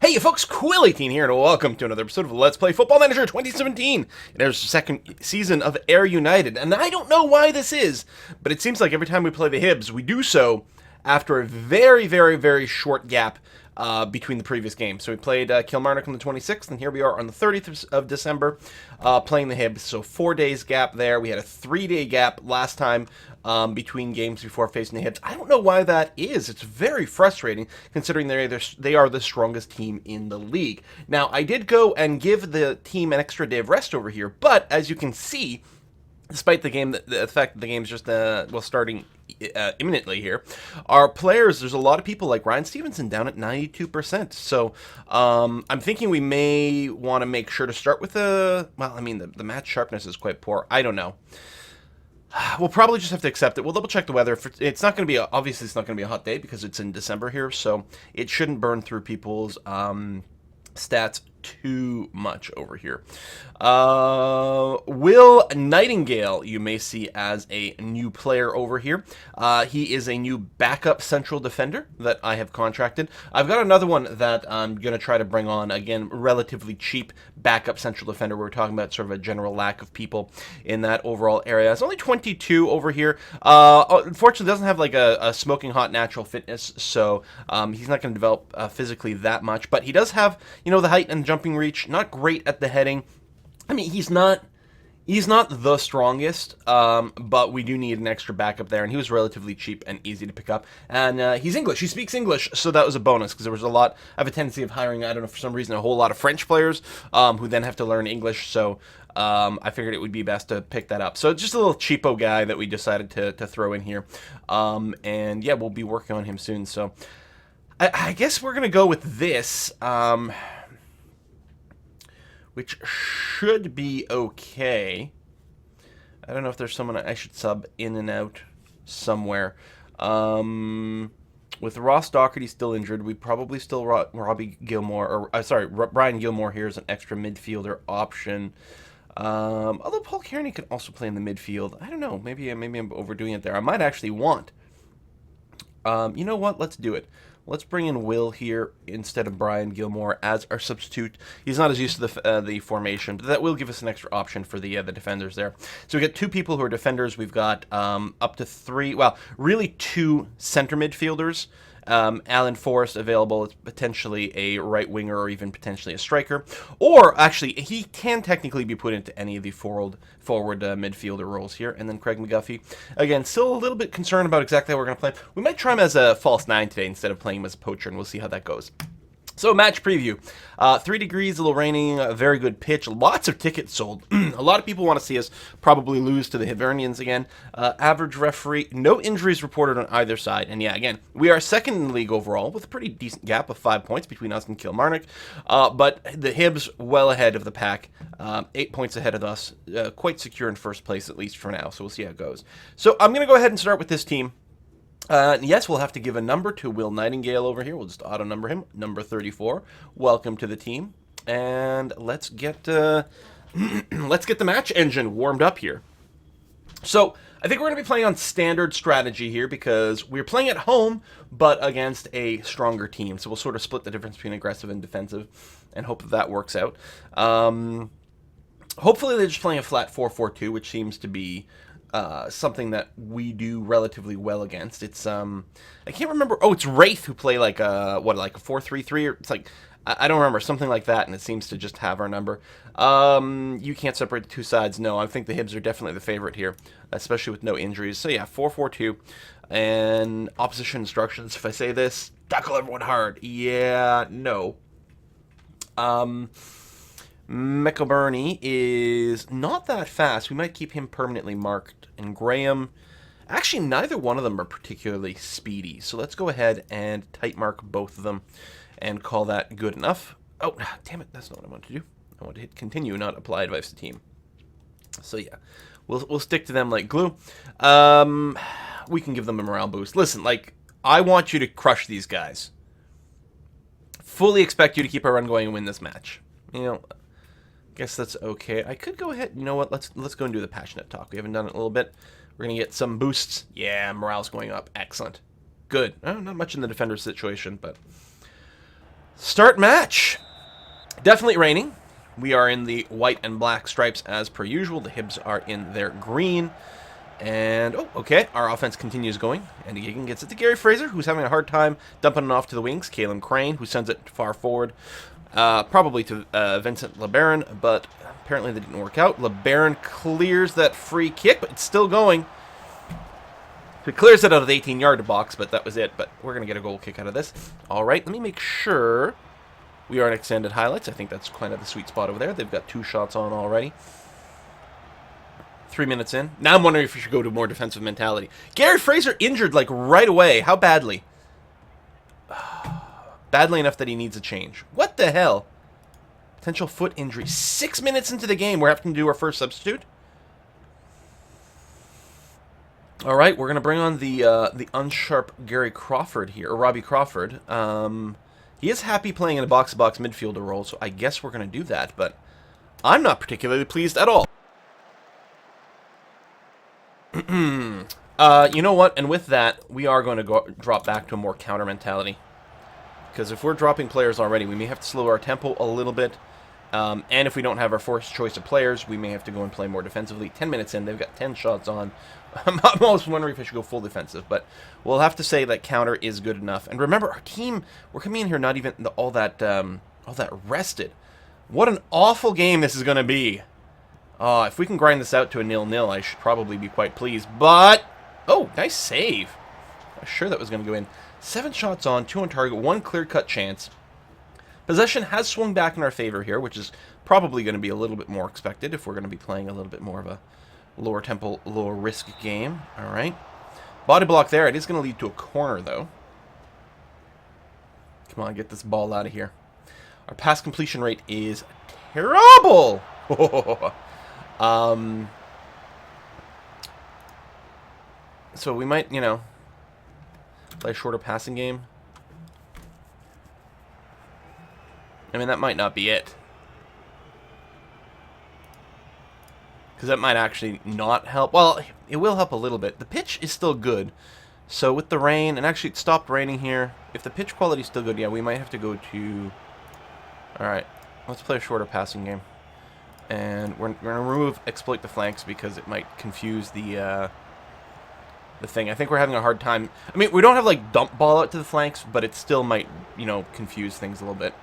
Hey you folks, Quill18 here, and welcome to another episode of Let's Play Football Manager 2017. It is the second season of Air United, and I don't know why this is, but it seems like every time we play the Hibs, we do so after a very short gap between the previous games. So we played Kilmarnock on the 26th, and here we are on the 30th of December playing the Hibs. So 4 days gap there. We had a 3-day gap last time between games before facing the Hibs. I don't know why that is. It's very frustrating considering they are the strongest team in the league. Now, I did go and give the team an extra day of rest over here, but as you can see, despite the fact that the game's just starting imminently here, our players, there's a lot of people like Ryan Stevenson down at 92%. So I'm thinking we may want to make sure to start with the match sharpness is quite poor. I don't know. We'll probably just have to accept it. We'll double check the weather. It's not going to be obviously it's not going to be a hot day because it's in December here, so it shouldn't burn through people's stats too much over here. Will Nightingale, you may see as a new player over here. He is a new backup central defender that I have contracted. I've got another one that I'm going to try to bring on, again, relatively cheap backup central defender. We're talking about sort of a general lack of people in that overall area. It's only 22 over here. Unfortunately, doesn't have like a smoking hot natural fitness, so he's not going to develop physically that much, but he does have, the height and jumping reach. Not great at the heading. I mean, he's not the strongest, but we do need an extra backup there, and he was relatively cheap and easy to pick up. And he's English. He speaks English, so that was a bonus, because there was I have a tendency of hiring, I don't know, for some reason, a whole lot of French players who then have to learn English, so I figured it would be best to pick that up. So just a little cheapo guy that we decided to throw in here. And yeah, we'll be working on him soon, so I guess we're going to go with this, which should be okay. I don't know if there's someone I should sub in and out somewhere. With Ross Docherty still injured, we probably still Brian Gilmore here is an extra midfielder option. Although Paul Kearney could also play in the midfield. I don't know. Maybe I'm overdoing it there. I might actually want. You know what? Let's do it. Let's bring in Will here instead of Brian Gilmore as our substitute. He's not as used to the formation, but that will give us an extra option for the defenders there. So we got two people who are defenders. We've got up to two center midfielders. Alan Forrest available as potentially a right winger or even potentially a striker. Or, actually, he can technically be put into any of the forward midfielder roles here. And then Craig McGuffey. Again, still a little bit concerned about exactly how we're going to play him. We might try him as a false 9 today instead of playing him as a poacher, and we'll see how that goes. So, match preview. 3 degrees, a little raining, a very good pitch, lots of tickets sold. A lot of people want to see us probably lose to the Hibernians again. Average referee, no injuries reported on either side. And yeah, again, we are second in the league overall with a pretty decent gap of 5 points between us and Kilmarnock. But the Hibs well ahead of the pack, 8 points ahead of us, quite secure in first place, at least for now. So we'll see how it goes. So I'm going to go ahead and start with this team. Yes, we'll have to give a number to Will Nightingale over here. We'll just auto-number him, number 34. Welcome to the team. And let's get the match engine warmed up here. So, I think we're going to be playing on standard strategy here because we're playing at home, but against a stronger team. So we'll sort of split the difference between aggressive and defensive and hope that works out. Hopefully they're just playing a flat 4-4-2, which seems to be something that we do relatively well against. It's I can't remember. Oh, it's Wraith who play like a 4-3-3, or it's like I don't remember, something like that, and it seems to just have our number. You can't separate the two sides. No, I think the Hibs are definitely the favorite here, especially with no injuries. So yeah, 4-4-2, and opposition instructions. If I say this, tackle everyone hard. Yeah, no. McIlburney is not that fast. We might keep him permanently marked. And Graham, actually, neither one of them are particularly speedy. So let's go ahead and tight mark both of them and call that good enough. Oh, damn it. That's not what I want to do. I want to hit continue, not apply advice to team. So yeah, we'll stick to them like glue. We can give them a morale boost. Listen, I want you to crush these guys. Fully expect you to keep our run going and win this match. Guess that's okay. I could go ahead. You know what? Let's go and do the passionate talk. We haven't done it in a little bit. We're gonna get some boosts. Yeah, morale's going up. Excellent. Good. Not much in the defender situation, but Start match. Definitely raining. We are in the white and black stripes as per usual. The Hibs are in their green. And, oh, okay, our offense continues going. Andy Gigan gets it to Gary Fraser, who's having a hard time dumping it off to the wings. Caleb Crane, who sends it far forward, probably to Vincent LeBaron, but apparently that didn't work out. LeBaron clears that free kick, but it's still going. He clears it out of the 18-yard box, but that was it. But we're going to get a goal kick out of this. All right, let me make sure we are in extended highlights. I think that's kind of the sweet spot over there. They've got 2 shots on already. 3 minutes in. Now I'm wondering if we should go to more defensive mentality. Gary Fraser injured, like, right away. How badly? Badly enough that he needs a change. What the hell? Potential foot injury. 6 minutes into the game, we're having to do our first substitute. All right, we're going to bring on the unsharp Gary Crawford here, or Robbie Crawford. He is happy playing in a box-to-box midfielder role, so I guess we're going to do that, but I'm not particularly pleased at all. You know what? And with that, we are going to drop back to a more counter mentality. Because if we're dropping players already, we may have to slow our tempo a little bit. And if we don't have our first choice of players, we may have to go and play more defensively. 10 minutes in, they've got 10 shots on. I'm almost wondering if I should go full defensive, but we'll have to say that counter is good enough. And remember, our team, we're coming in here not even all that rested. What an awful game this is going to be. If we can grind this out to a 0-0, I should probably be quite pleased. But, oh, nice save. I was sure that was going to go in. 7 shots on, 2 on target, 1 clear-cut chance. Possession has swung back in our favor here, which is probably going to be a little bit more expected if we're going to be playing a little bit more of a lower tempo, lower risk game. All right. Body block there. It is going to lead to a corner, though. Come on, get this ball out of here. Our pass completion rate is terrible. So we might, you know, play a shorter passing game. I mean, that might not be it. Because that might actually not help. Well, it will help a little bit. The pitch is still good. So with the rain, and actually it stopped raining here. If the pitch quality is still good, yeah, we might have to go to... Alright, let's play a shorter passing game. And we're going to remove exploit the flanks because it might confuse the thing. I think we're having a hard time. I mean, we don't have, like, dump ball out to the flanks, but it still might, you know, confuse things a little bit.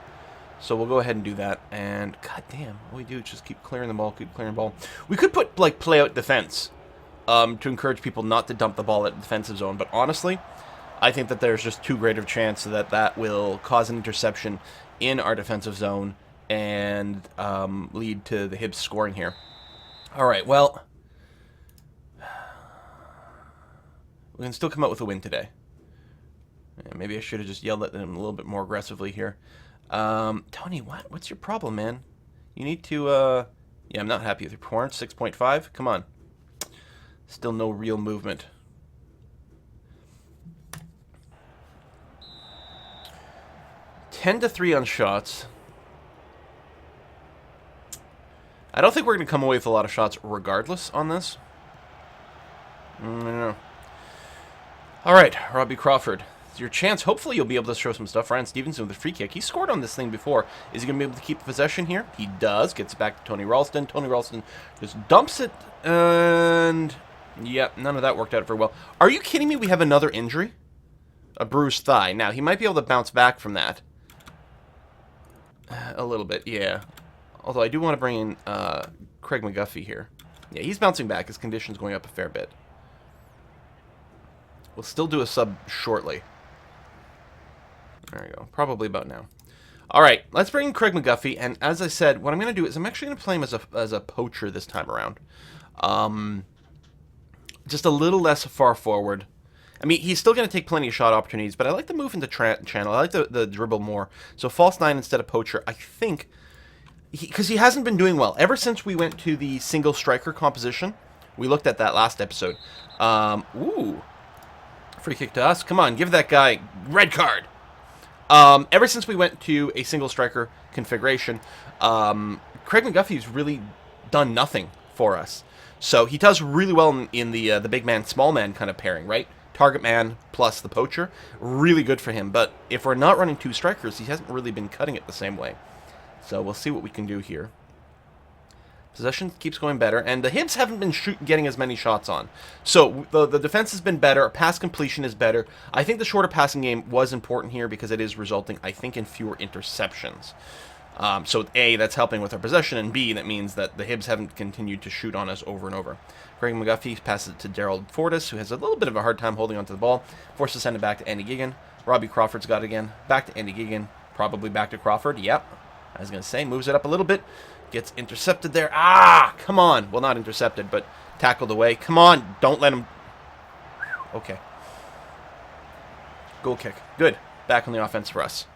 So we'll go ahead and do that. And, goddamn, all we do is just keep clearing the ball, keep clearing the ball. We could put, like, play out defense to encourage people not to dump the ball at the defensive zone. But honestly, I think that there's just too great of a chance that that will cause an interception in our defensive zone and lead to the Hibs scoring here. All right, well, we can still come out with a win today. Yeah, maybe I should have just yelled at them a little bit more aggressively here. Tony, what's your problem, man? You need to, yeah, I'm not happy with your performance. 6.5, come on. Still no real movement. (10-3) on shots. I don't think we're going to come away with a lot of shots regardless on this. I don't know. All right, Robbie Crawford. It's your chance. Hopefully you'll be able to show some stuff. Ryan Stevenson with a free kick. He scored on this thing before. Is he going to be able to keep possession here? He does. Gets it back to Tony Ralston. Tony Ralston just dumps it. And, yeah, none of that worked out very well. Are you kidding me? We have another injury? A bruised thigh. Now, he might be able to bounce back from that. A little bit, yeah. Although I do want to bring in Craig McGuffey here. Yeah, he's bouncing back. His condition's going up a fair bit. We'll still do a sub shortly. There we go. Probably about now. All right, let's bring in Craig McGuffey. And as I said, what I'm going to do is I'm actually going to play him as a poacher this time around. Just a little less far forward. I mean, he's still going to take plenty of shot opportunities, but I like the move into channel. I like the dribble more. So false 9 instead of poacher, I think... Because he hasn't been doing well. Ever since we went to the single striker composition, we looked at that last episode. Ooh. Free kick to us. Come on, give that guy red card. Ever since we went to a single striker configuration, Craig McGuffey's really done nothing for us. So he does really well in the big man, small man kind of pairing, right? target man plus the poacher. Really good for him. But if we're not running 2 strikers, he hasn't really been cutting it the same way. So we'll see what we can do here. Possession keeps going better, and the Hibs haven't been getting as many shots on. So the defense has been better, pass completion is better. I think the shorter passing game was important here because it is resulting, I think, in fewer interceptions. So A, that's helping with our possession, and B, that means that the Hibs haven't continued to shoot on us over and over. Greg McGuffey passes it to Daryl Fortis, who has a little bit of a hard time holding onto the ball. Forced to send it back to Andy Gigan. Robbie Crawford's got it again. Back to Andy Gigan. Probably back to Crawford. Yep. I was going to say, moves it up a little bit. Gets intercepted there. Ah, come on. Well, not intercepted, but tackled away. Come on. Don't let him. Okay. Goal kick. Good. Back on the offense for us.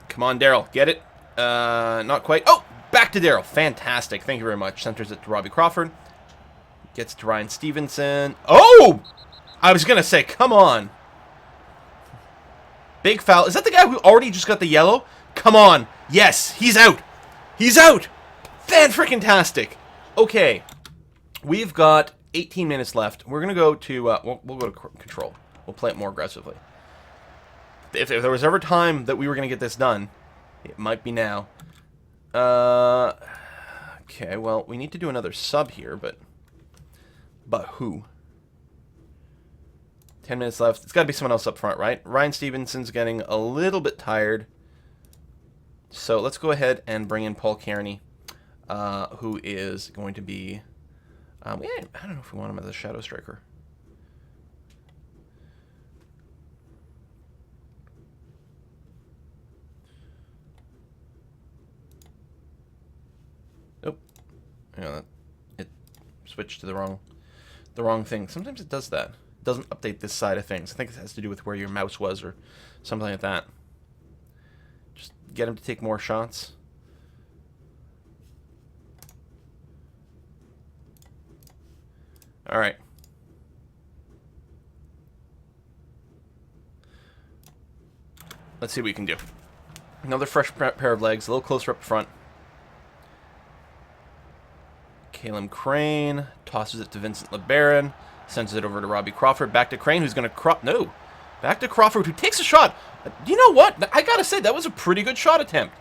Come on, Daryl. Get it? Not quite. Oh, back to Daryl. Fantastic. Thank you very much. Centers it to Robbie Crawford. Gets to Ryan Stevenson. Oh! I was going to say, come on. Big foul. Is that the guy who already just got the yellow? Come on. Yes, he's out. He's out. Fan-freaking-tastic. Okay. We've got 18 minutes left. We're going to go to... we'll go to control. We'll play it more aggressively. If there was ever time that we were going to get this done, it might be now. Okay, well, we need to do another sub here, but who? 10 minutes left. It's got to be someone else up front, right? Ryan Stevenson's getting a little bit tired. So let's go ahead and bring in Paul Kearney, who is going to be... I don't know if we want him as a shadow striker. Nope. Yeah, it switched to the wrong thing. Sometimes it does that. It doesn't update this side of things. I think it has to do with where your mouse was or something like that. Just get him to take more shots. All right. Let's see what we can do. Another fresh pair of legs, a little closer up front. Caleb Crane tosses it to Vincent LeBaron, sends it over to Robbie Crawford. Back to Crane, who's going to no. Back to Crawford, who takes a shot. You know what? I got to say, that was a pretty good shot attempt.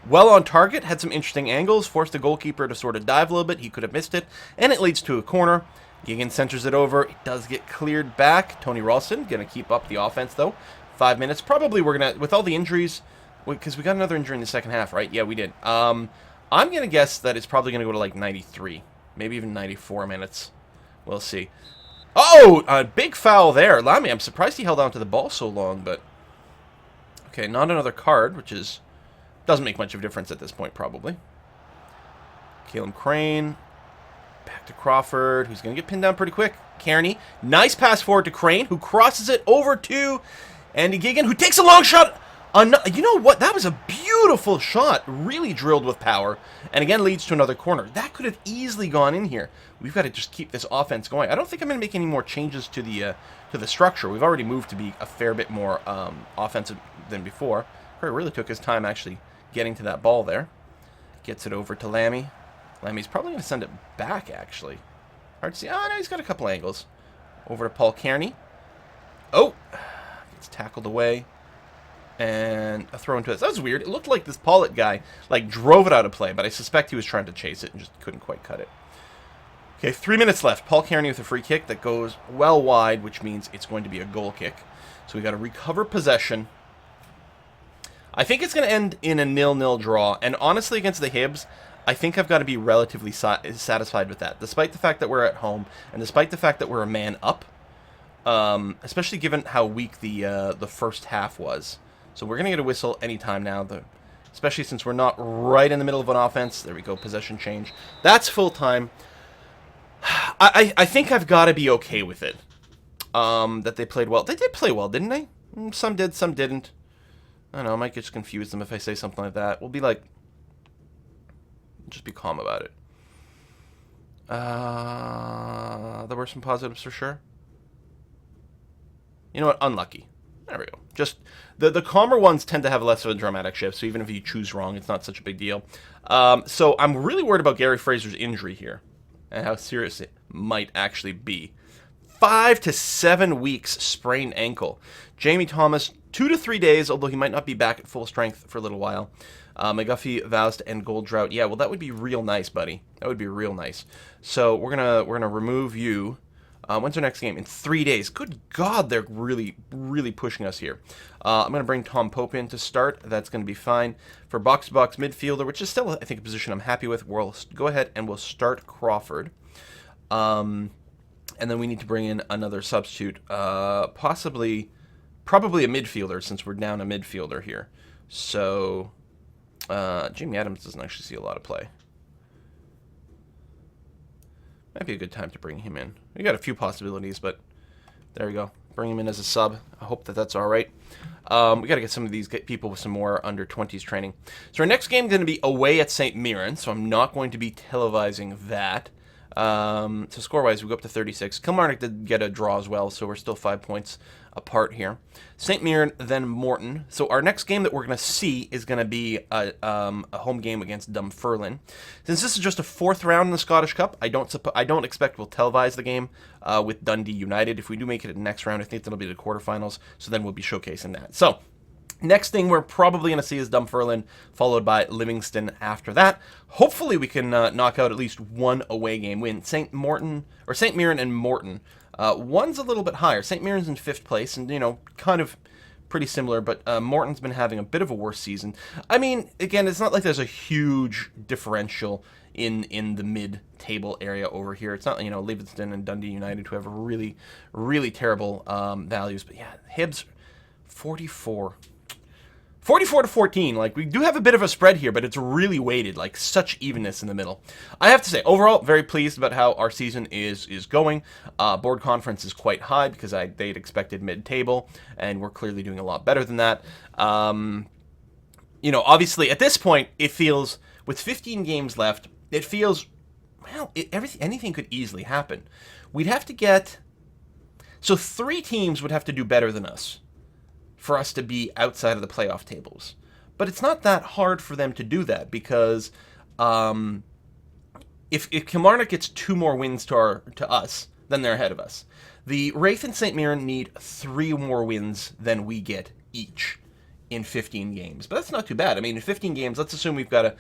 Well on target, had some interesting angles, forced the goalkeeper to sort of dive a little bit. He could have missed it, and it leads to a corner. Gigan centers it over. It does get cleared back. Tony Ralston going to keep up the offense, though. 5 minutes. Probably we're going to, with all the injuries, because we got another injury in the second half, right? Yeah, we did. I'm going to guess that it's probably going to go to like 93, maybe even 94 minutes. We'll see. Oh, a big foul there. Lamy, I'm surprised he held on to the ball so long, but... Okay, not another card, which is... Doesn't make much of a difference at this point, probably. Caleb Crane. Back to Crawford, who's going to get pinned down pretty quick. Kearney. Nice pass forward to Crane, who crosses it over to Andy Gigan, who takes a long shot. You know what? That was a beautiful shot. Really drilled with power. And again, leads to another corner. That could have easily gone in here. We've got to just keep this offense going. I don't think I'm going to make any more changes to the structure. We've already moved to be a fair bit more offensive than before. Curry really took his time actually getting to that ball there. Gets it over to Lamy. Lamy's probably going to send it back, actually. Hard to see. Oh, no, he's got a couple angles. Over to Paul Kearney. Oh! Gets tackled away. And a throw into it. That was weird. It looked like this Pollitt guy, like, drove it out of play, but I suspect he was trying to chase it and just couldn't quite cut it. Okay, 3 minutes left. Paul Kearney with a free kick that goes well wide, which means it's going to be a goal kick. So we got to recover possession. I think it's going to end in a 0-0 draw, and honestly, against the Hibs, I think I've got to be relatively satisfied with that, despite the fact that we're at home, and despite the fact that we're a man up, especially given how weak the first half was. So we're going to get a whistle anytime now, especially since we're not right in the middle of an offense. There we go, possession change. That's full time. I think I've got to be okay with it, that they played well. They did play well, didn't they? Some did, some didn't. I don't know, I might just confuse them if I say something like that. We'll be like, just be calm about it. There were some positives for sure. You know what? Unlucky. There we go. Just, the calmer ones tend to have less of a dramatic shift, so even if you choose wrong, it's not such a big deal. So I'm really worried about Gary Fraser's injury here. and how serious it might actually be. 5 to 7 weeks sprained ankle. Jamie Thomas, 2 to 3 days, although he might not be back at full strength for a little while. McGuffey vows to end Gold Drought. Yeah, well, that would be real nice, buddy. That would be real nice. So we're gonna remove you. When's our next game? In 3 days. Good God, they're really, really pushing us here. I'm going to bring Tom Pope in to start. That's going to be fine. For box-to-box midfielder, which is still, I think, a position I'm happy with, we'll go ahead and we'll start Crawford. And then we need to bring in another substitute, probably a midfielder, since we're down a midfielder here. So, Jamie Adams doesn't actually see a lot of play. Might be a good time to bring him in. We got a few possibilities, but there we go. Bring him in as a sub. I hope that that's all right. We got to get some of these people with some more under-20s training. So our next game is going to be away at St. Mirren, so I'm not going to be televising that. So score-wise, we go up to 36. Kilmarnock did get a draw as well, so we're still 5 points apart here. St. Mirren, then Morton. So our next game that we're going to see is going to be a home game against Dunfermline. Since this is just a 4th round in the Scottish Cup, I don't expect we'll televise the game with Dundee United. If we do make it to the next round, I think that'll be the quarterfinals, so then we'll be showcasing that. So, next thing we're probably going to see is Dunfermline, followed by Livingston after that. Hopefully we can knock out at least one away game win. St. Mirren and Morton. One's a little bit higher. St. Mirren's in 5th place, and, kind of pretty similar, but Morton's been having a bit of a worse season. I mean, again, it's not like there's a huge differential in the mid-table area over here. It's not, Livingston and Dundee United who have really, really terrible values. But yeah, Hibs, 44 to 14. Like, we do have a bit of a spread here, but it's really weighted, like such evenness in the middle. I have to say, overall, very pleased about how our season is going. Board conference is quite high because they'd expected mid-table, and we're clearly doing a lot better than that. Obviously, at this point, it feels, with 15 games left, it feels, well, anything could easily happen. We'd have to get, so 3 teams would have to do better than us for us to be outside of the playoff tables. But it's not that hard for them to do that, because if Kilmarnock gets 2 more wins to us, then they're ahead of us. The Wraith and St. Mirren need 3 more wins than we get each in 15 games. But that's not too bad. I mean, in 15 games, let's assume we've got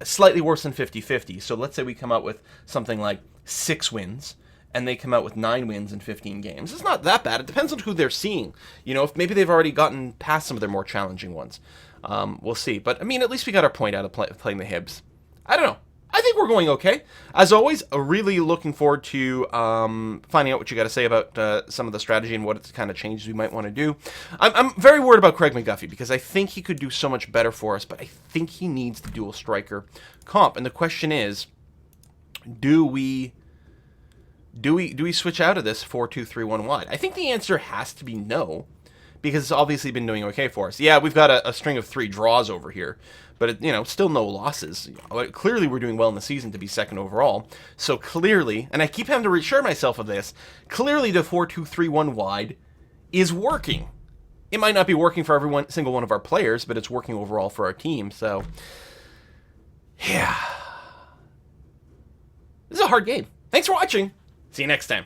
slightly worse than 50-50. So let's say we come out with something like 6 wins, and they come out with 9 wins in 15 games. It's not that bad. It depends on who they're seeing. If maybe they've already gotten past some of their more challenging ones. We'll see. But, I mean, at least we got our point out of playing the Hibs. I don't know. I think we're going okay. As always, really looking forward to finding out what you got to say about some of the strategy and what kind of changes we might want to do. I'm very worried about Craig McGuffey, because I think he could do so much better for us, but I think he needs the dual striker comp. And the question is, do we switch out of this 4-2-3-1 wide? I think the answer has to be no, because it's obviously been doing okay for us. Yeah, we've got a string of 3 draws over here, but still no losses. Clearly, we're doing well in the season to be 2nd overall. So clearly, and I keep having to reassure myself of this, clearly the 4-2-3-1 wide is working. It might not be working for single one of our players, but it's working overall for our team. So, yeah, this is a hard game. Thanks for watching. See you next time.